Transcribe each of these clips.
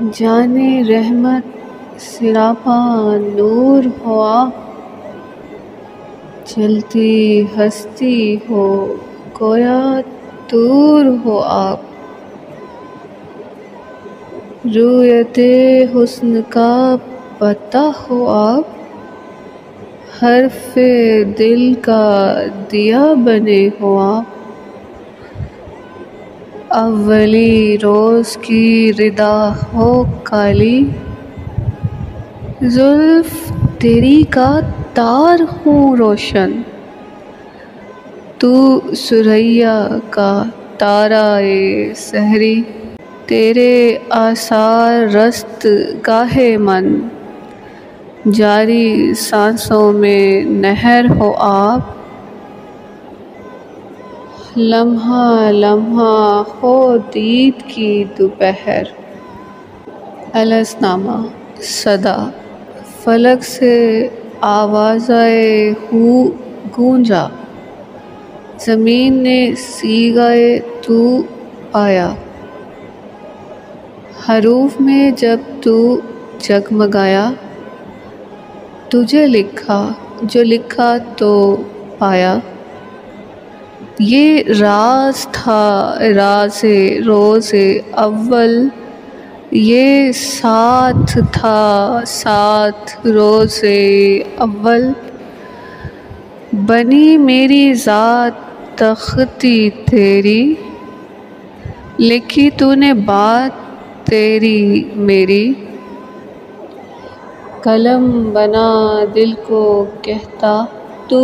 जाने रहमत सिरापा नूर हो आप, चलती हस्ती हो गोया दूर हो आप। रूयते हुस्न का पता हो आप, हर्फ़े दिल का दिया बने हो आप। अव्वली रोज़ की रिदा हो काली, जुल्फ़ तेरी का तार हूँ रोशन। तू सुरैया का तारा ए सहरी, तेरे आसार रस्त गाहे मन। जारी सांसों में नहर हो आप, लम्हा लम्हा हो दीद की दोपहर। अलसनामा सदा फलक से आवाज़ाए हू गूंजा, ज़मीन ने सीगाए तू पाया। हरूफ में जब तू जगमगाया, तुझे लिखा जो लिखा तो पाया। ये राज था राज़े रोज़े अव्वल, ये साथ था साथ रोज़े अव्वल। बनी मेरी ज़ात तख्ती तेरी, लिखी तूने बात तेरी मेरी। कलम बना दिल को कहता तू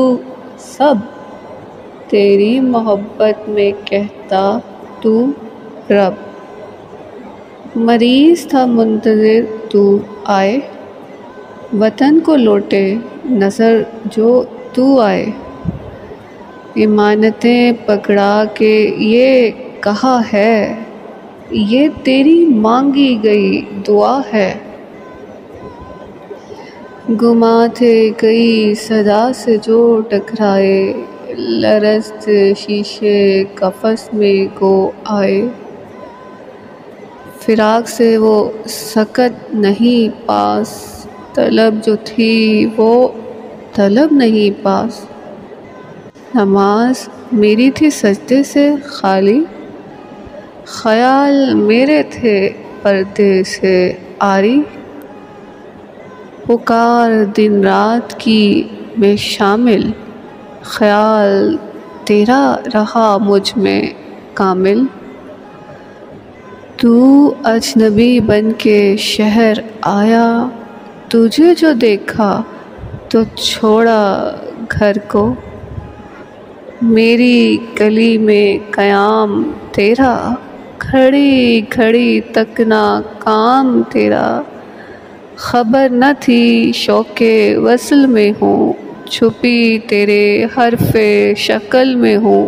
सब, तेरी मोहब्बत में कहता तू रब। मरीज़ था मुंतज़िर तू आए, वतन को लौटे नज़र जो तू आए। इमानतें पकड़ा के ये कहा है, ये तेरी मांगी गई दुआ है। गुमा थे कई सदा से जो टकराए, लरज़त शीशे कफ़स में गो आए। फ़िराक से वो सकत नहीं पास, तलब जो थी वो तलब नहीं पास। नमाज मेरी थी सजदे से खाली, ख़याल मेरे थे पर्दे से आरी। पुकार दिन रात की मैं शामिल, ख़याल तेरा रहा मुझ में कामिल। तू अजनबी बन के शहर आया, तुझे जो देखा तो छोड़ा घर को। मेरी गली में क़याम तेरा, खड़ी खड़ी तकना काम तेरा। ख़बर न थी शौक़े वस्ल में हूँ, छुपी तेरे हर्फ़े शक्ल में हूँ।